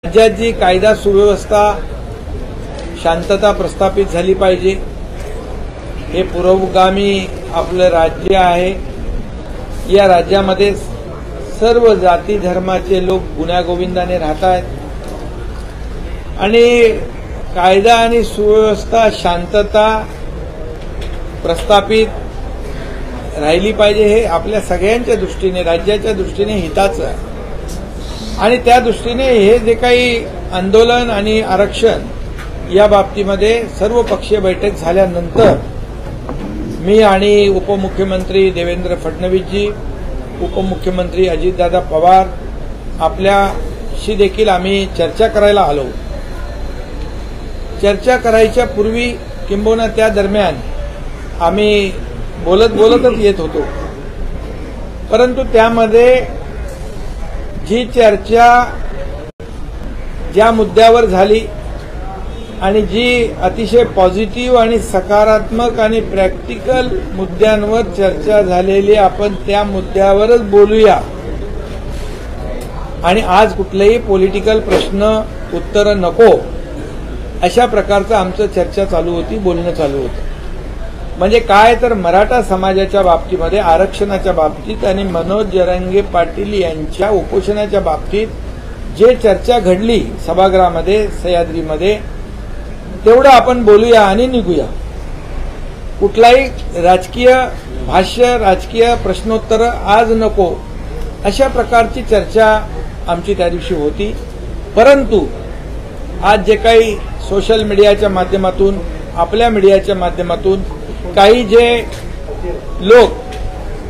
राज्यात जी कायदा सुव्यवस्था शांतता प्रस्थापित झाली पाहिजे, हे पुरोगामी आपलं राज्य आहे। या राज्यामध्ये सर्व जाती धर्माचे लोक गुण्यागोविंदाने राहत आहेत आणि कायदा आणि सुव्यवस्था शांतता प्रस्थापित राहिली पाहिजे, हे आपल्या सगळ्यांच्या दृष्टीने राज्याच्या दृष्टीने हिताचं आहे। आणि त्या दृष्टीने हे जे काही आंदोलन आणि आरक्षण या बाबतीमध्ये सर्व पक्षीय बैठक झाल्यानंतर मी आणि उपमुख्यमंत्री देवेंद्र फडणवीसजी, उपमुख्यमंत्री अजितदादा पवार आपल्याशी देखील आम्ही चर्चा करायला आलो। चर्चा करायच्या पूर्वी किंबहुना त्या दरम्यान आम्ही बोलतच येत होतो, परंतु त्यामध्ये जी चर्चा ज्या मुद्द्यावर झाली आणि जी अतिशय पॉझिटिव्ह आणि सकारात्मक आणि प्रॅक्टिकल मुद्द्यांवर चर्चा झालेली, आपण त्या मुद्द्यावरच बोलूया आणि आज कुठलेही पॉलिटिकल प्रश्न उत्तर नको, अशा प्रकारचं आमचं चर्चा चालू होती, बोलणं चालू होतं। म्हणजे काय तर मराठा समाजाच्या बाबतीमध्ये, आरक्षणाच्या बाबतीत आणि मनोज जरांगे पाटील यांच्या उपोषणाच्या बाबतीत जे चर्चा घडली सभागृहामध्ये, सह्याद्रीमध्ये, तेवढं आपण बोलूया आणि निघूया। कुठलाही राजकीय भाष्य, राजकीय प्रश्नोत्तर आज नको, अशा प्रकारची चर्चा आमची त्या दिवशी होती। परंतु आज जे काही सोशल मीडियाच्या माध्यमातून, आपल्या मीडियाच्या माध्यमातून काही जे लोक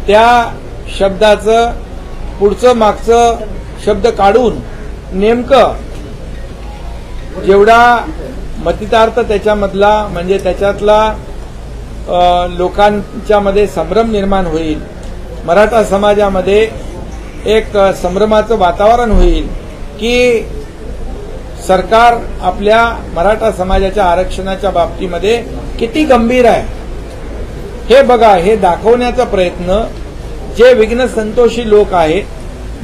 त्या शब्दाचं पुढचं मागचं शब्द काढून नेमकं जेवढा मतितार्थ त्याच्यामधला, म्हणजे त्याच्यातला लोकांच्या मध्ये संभ्रम निर्माण होईल, मराठा समाजामध्ये एक संभ्रमाचं वातावरण होईल की सरकार आपल्या मराठा समाजाच्या आरक्षणाच्या बाबतीमध्ये किती गंभीर आहे, हे बघा, हे दाखवण्याचा प्रयत्न जे विघ्न संतोषी लोक आहेत,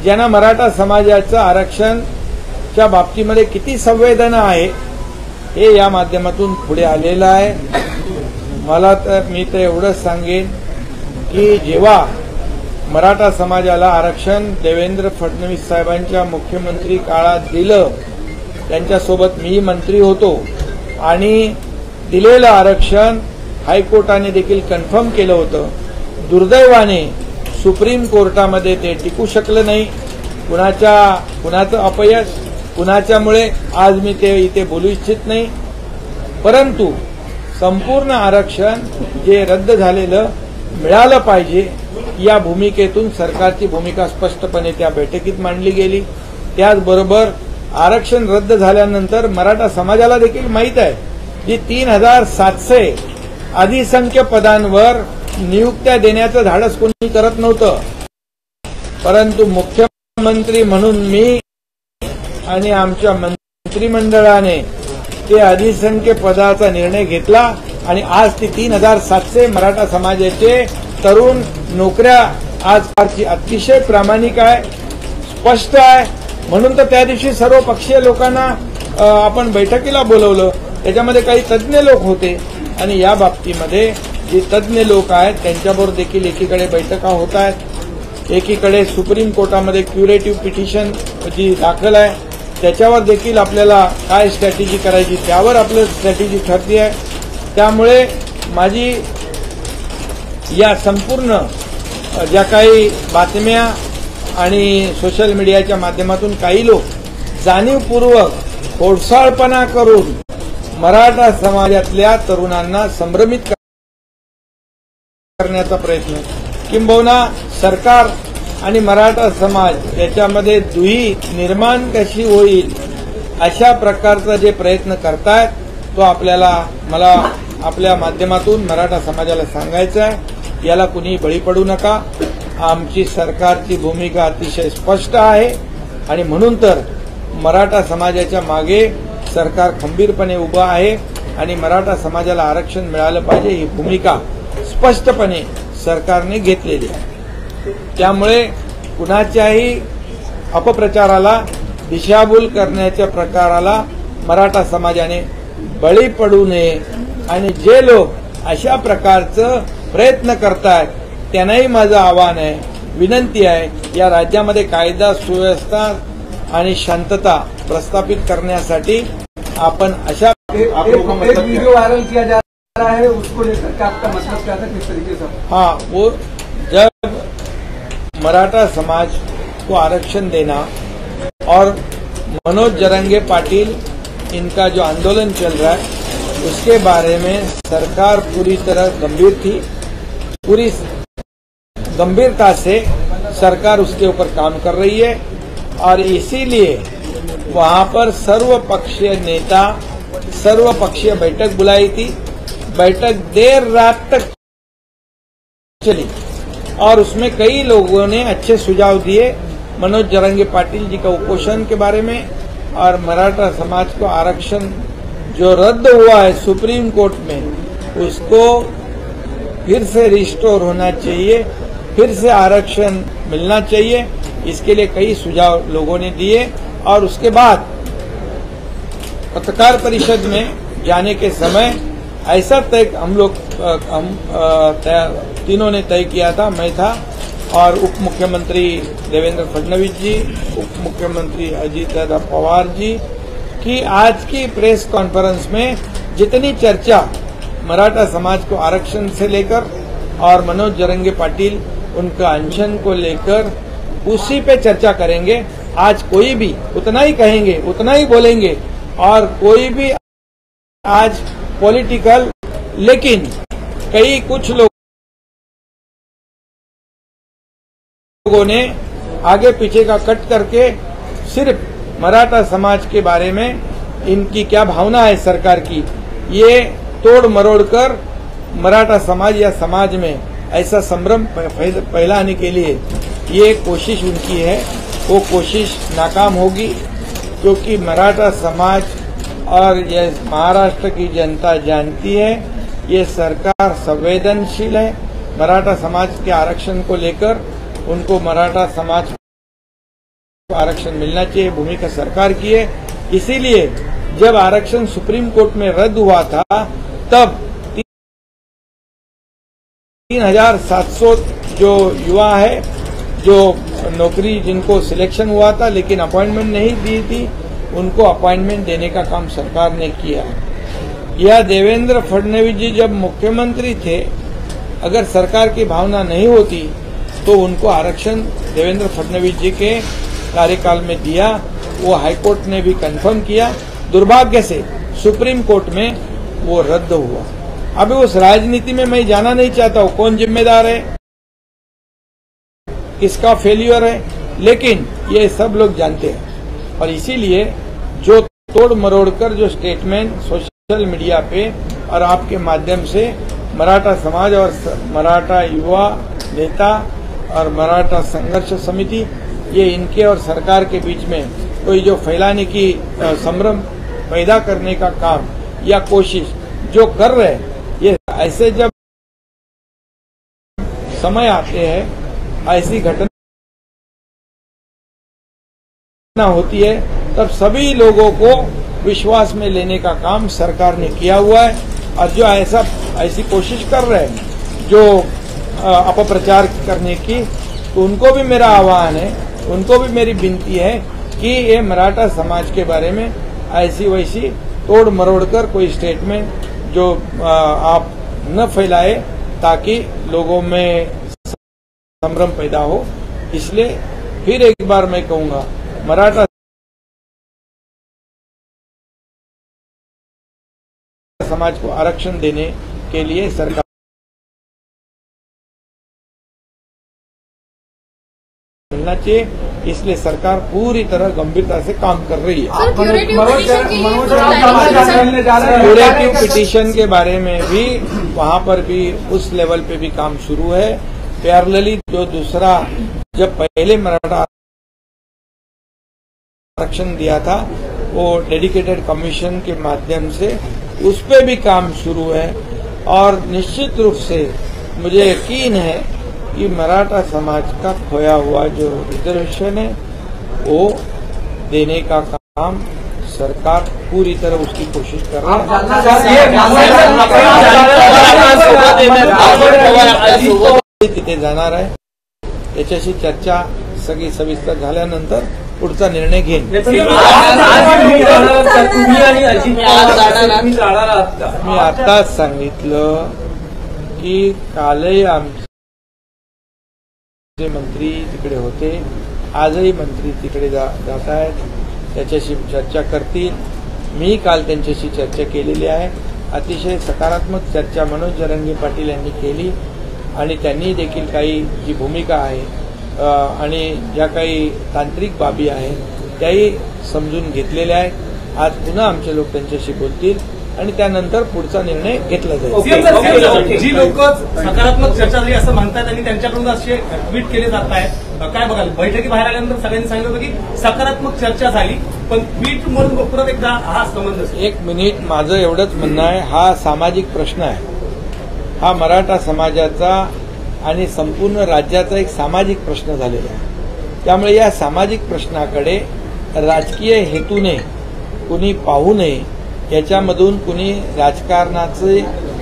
ज्यांना मराठा समाजाचं आरक्षणच्या बाबतीमध्ये किती संवेदना आहे, हे या माध्यमातून पुढे आलेलं आहे। मी तर एवढंच सांगेन की जेव्हा मराठा समाजाला आरक्षण देवेंद्र फडणवीस साहेबांच्या मुख्यमंत्री काळात दिलं, त्यांच्यासोबत मी मंत्री होतो आणि दिलेलं आरक्षण हायकोर्टाने देखील कन्फर्म केलं होतं। दुर्दैवाने सुप्रीम कोर्टामध्ये ते टिकू शकलं नाही। कुणाचं अपयश, कुणाच्यामुळे आज मी ते इथे बोलू इच्छित नाही, परंतु संपूर्ण आरक्षण जे रद्द झालेलं मिळालं पाहिजे, या भूमिकेतून सरकारची भूमिका स्पष्टपणे त्या बैठकीत मांडली गेली। त्याचबरोबर आरक्षण रद्द झाल्यानंतर मराठा समाजाला देखील माहीत आहे की 3700 अधिसंख्य पदांवर नियुक्त्या देण्याचं धाडस कोणी करत नव्हतं, परंतु मुख्यमंत्री म्हणून मी आणि आमच्या मंत्रिमंडळाने ते अधिसंख्य पदाचा निर्णय घेतला आणि आज ती 3700 मराठा समाजाचे तरुण नोकऱ्या आजची अतिशय प्रामाणिक आहे, स्पष्ट आहे। म्हणून तर त्या दिवशी सर्व पक्षीय लोकांना आपण बैठकीला बोलवलं, त्याच्यामध्ये काही तज्ज्ञ लोक होते आणि या बाबतीमध्ये जे तज्ज्ञ लोक आहेत त्यांच्याबरोबर देखील एकीकडे बैठका होत आहेत, एकीकडे सुप्रीम कोर्टामध्ये क्युरेटिव्ह पिटिशन जी दाखल आहे त्याच्यावर देखील आपल्याला काय स्ट्रॅटेजी करायची त्यावर आपलं स्ट्रॅटेजी ठरते आहे। त्यामुळे माझी या संपूर्ण ज्या काही बातम्या आणि सोशल मीडियाच्या माध्यमातून काही लोक जाणीवपूर्वक खोडसाळपणा करून मराठा समाजातल्या तरुणांना संभ्रमित करण्याचा प्रयत्न, किंबहुना सरकार आणि मराठा समाज याच्यामध्ये दुही निर्माण कशी होईल, अशा प्रकारचा जे प्रयत्न करतायत, तो मला आपल्या माध्यमातून मराठा समाजाला सांगायचं आहे, याला कुणी बळी पडू नका। आमची सरकारची भूमिका अतिशय स्पष्ट आहे आणि म्हणून तर मराठा समाजाच्या मागे सरकार खंबीरपणे उभं आहे आणि मराठा समाजाला आरक्षण मिळालं पाहिजे ही भूमिका स्पष्टपणे सरकारने घेतलेली आहे। त्यामुळे कुणाच्याही अपप्रचाराला दिशाभूल करण्याच्या प्रकाराला मराठा समाजाने बळी पडू नये आणि जे लोक अशा प्रकारचं प्रयत्न करतायत त्यांनाही माझं आव्हान आहे, विनंती आहे, या राज्यामध्ये कायदा सुव्यवस्था आणि शांतता प्रस्थापित करण्यासाठी आपण अशा एक वीडियो वायरल किया जा रहा है, उसको लेकर के आपका मतलब क्या था, किस तरीके से? हाँ, वो जब मराठा समाज को आरक्षण देना और मनोज जरंगे पाटिल इनका जो आंदोलन चल रहा है उसके बारे में सरकार पूरी तरह गंभीर थी। पूरी गंभीरता से सरकार उसके ऊपर काम कर रही है और इसीलिए वहां पर सर्वपक्षीय नेता सर्वपक्षीय बैठक बुलाई थी। बैठक देर रात तक चली और उसमें कई लोगों ने अच्छे सुझाव दिए मनोज जरंगे पाटिल जी का उपोषण के बारे में और मराठा समाज को आरक्षण जो रद्द हुआ है सुप्रीम कोर्ट में उसको फिर से रिस्टोर होना चाहिए, फिर से आरक्षण मिलना चाहिए। इसके लिए कई सुझाव लोगों ने दिए और उसके बाद पत्रकार परिषद में जाने के समय ऐसा तय हम तीनों ने तय किया था, मैं था और उप मुख्यमंत्री देवेंद्र फडणवीस जी, उप मुख्यमंत्री अजीत दादा पवार जी, कि आज की प्रेस कॉन्फ्रेंस में जितनी चर्चा मराठा समाज को आरक्षण से लेकर और मनोज जरंगे पाटिल उनका अनशन को लेकर उसी पे चर्चा करेंगे। आज कोई भी उतना ही कहेंगे, उतना ही बोलेंगे और कोई भी आज पॉलिटिकल, लेकिन कुछ लोगों ने आगे पीछे का कट करके सिर्फ मराठा समाज के बारे में इनकी क्या भावना है सरकार की, ये तोड़ मरोड़ कर मराठा समाज या समाज में ऐसा संभ्रम फैलाने के लिए ये कोशिश उनकी है, वो कोशिश नाकाम होगी। क्योंकि मराठा समाज और ये महाराष्ट्र की जनता जानती है ये सरकार संवेदनशील है। मराठा समाज के आरक्षण को लेकर उनको मराठा समाज को आरक्षण मिलना चाहिए, भूमिका सरकार की है। इसीलिए जब आरक्षण सुप्रीम कोर्ट में रद्द हुआ था तब 3700 जो युवा है, जो नौकरी जिनको सिलेक्शन हुआ था लेकिन अपॉइंटमेंट नहीं दी थी, उनको अपॉइंटमेंट देने का काम सरकार ने किया। यह देवेंद्र फडणवीस जी जब मुख्यमंत्री थे, अगर सरकार की भावना नहीं होती तो उनको आरक्षण देवेंद्र फडणवीस जी के कार्यकाल में दिया। वो हाईकोर्ट ने भी कंफर्म किया, दुर्भाग्य से सुप्रीम कोर्ट में वो रद्द हुआ। अभी उस राजनीति में मैं जाना नहीं चाहता हूं, कौन जिम्मेदार है, किसका फेल्यूर है, लेकिन ये सब लोग जानते हैं। और इसीलिए जो तोड़ मरोड़ कर जो स्टेटमेंट सोशल मीडिया पे और आपके माध्यम से मराठा समाज और मराठा युवा नेता और मराठा संघर्ष समिति, ये इनके और सरकार के बीच में कोई जो फैलाने की संभ्रम पैदा करने का काम या कोशिश जो कर रहे हैं, ये ऐसे जब समय आते हैं, ऐसी घटना होती है, तब सभी लोगों को विश्वास में लेने का काम सरकार ने किया हुआ है। और जो ऐसी कोशिश कर रहे हैं जो अपप्रचार करने की, तो उनको भी मेरा आह्वान है, उनको भी मेरी विनती है कि ये मराठा समाज के बारे में ऐसी वैसी तोड़ मरोड़ कर कोई स्टेटमेंट जो आप न फैलाए, ताकि लोगों में संभ्रम पैदा हो। इसलिए फिर एक बार मैं कहूंगा, मराठा समाज को आरक्षण देने के लिए सरकार मिलना चाहिए, इसलिए सरकार पूरी तरह गंभीरता से काम कर रही है। क्यूरेटिव पिटीशन के बारे में भी वहां पर भी उस लेवल पे भी काम शुरू है। पैरेलली जो दूसरा, जब पहले मराठा आरक्षण दिया था, वो डेडिकेटेड कमीशन के माध्यम से उस पे भी काम शुरू है। और निश्चित रूप से मुझे यकीन है कि मराठा समाज का खोया हुआ जो रिजर्वेशन है वो देने का काम सरकार पूरी तरह उसकी कोशिश कर रहा है। तिथे जाणार आहे, त्याच्याशी चर्चा सगळी सविस्तर झाल्यानंतर पुढचा निर्णय घेईन। मी आताच सांगितलं की कालही आमचे मंत्री तिकडे होते, आजही मंत्री तिकडे जात आहेत, त्याच्याशी चर्चा करतील। मी काल त्यांच्याशी चर्चा केलेली आहे, अतिशय सकारात्मक चर्चा मनोज जरांगे पाटील यांनी केली आणि त्यांनी देखील काही जी भूमिका आहे आणि ज्या काही तांत्रिक बाबी आहेत त्याही समजून घेतलेल्या आहेत। आज पुन्हा आमचे लोक त्यांच्याशी बोलतील आणि त्यानंतर पुढचा निर्णय घेतला जाईल। जी लोक सकारात्मक चर्चा झाली असं म्हणतात आणि त्यांच्याकडून असे ट्विट केले जात आहेत, काय बघाल? बैठकी बाहेर आल्यानंतर सगळ्यांनी सांगितलं होतं की सकारात्मक चर्चा झाली, पण ट्विट म्हणून परत एकदा हा संबंध। एक मिनिट, माझं एवढंच म्हणणं आहे, हा सामाजिक प्रश्न आहे, हा मराठा समाजाचा आणि संपूर्ण राज्याचा एक सामाजिक प्रश्न झालेला आहे। त्यामुळे या सामाजिक प्रश्नाकडे राजकीय हेतूने कुणी पाहू नये, याच्यामधून कुणी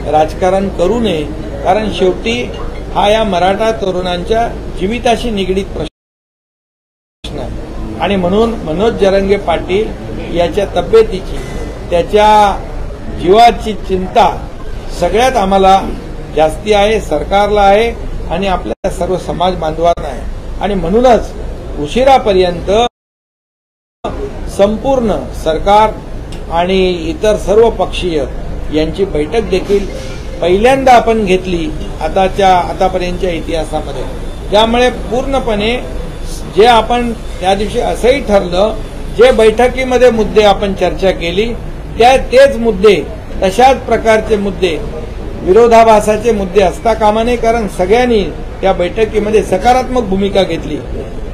राजकारण करू नये, कारण शेवटी हा या मराठा तरुणांच्या जीविताशी निगडीत प्रश्न आहे आणि म्हणून मनोज जरांगे पाटील याच्या तब्येतीची, त्याच्या जीवाची चिंता सगळ्यात आम्हाला जास्ती आहे, सरकारला आहे आणि आपल्या सर्व समाज बांधवांना आहे। आणि म्हणूनच उशिरापर्यंत संपूर्ण सरकार आणि इतर सर्व पक्षीय यांची बैठक देखील पहिल्यांदा आपण घेतली आतापर्यंतच्या इतिहासामध्ये। त्यामुळे पूर्णपणे जे आपण त्या दिवशी असंही ठरलं, जे बैठकीमध्ये मुद्दे आपण चर्चा केली तेच मुद्दे, तशाच प्रकारचे मुद्दे, विरोधाभासाचे मुद्दे असता कामा नये, कारण सगळ्यांनी त्या बैठकीमध्ये सकारात्मक भूमिका घेतली।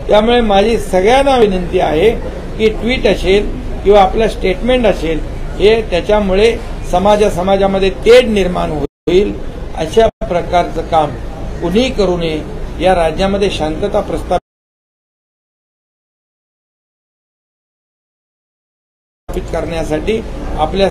त्यामुळे माझी सगळ्यांना विनंती आहे की ट्विट असेल किंवा आपलं स्टेटमेंट असेल, हे त्याच्यामुळे समाजामध्ये तेढ निर्माण होईल, अशा प्रकारचं काम कुणीही करू नये। या राज्यामध्ये शांतता प्रस्थापित करण्यासाठी आपल्या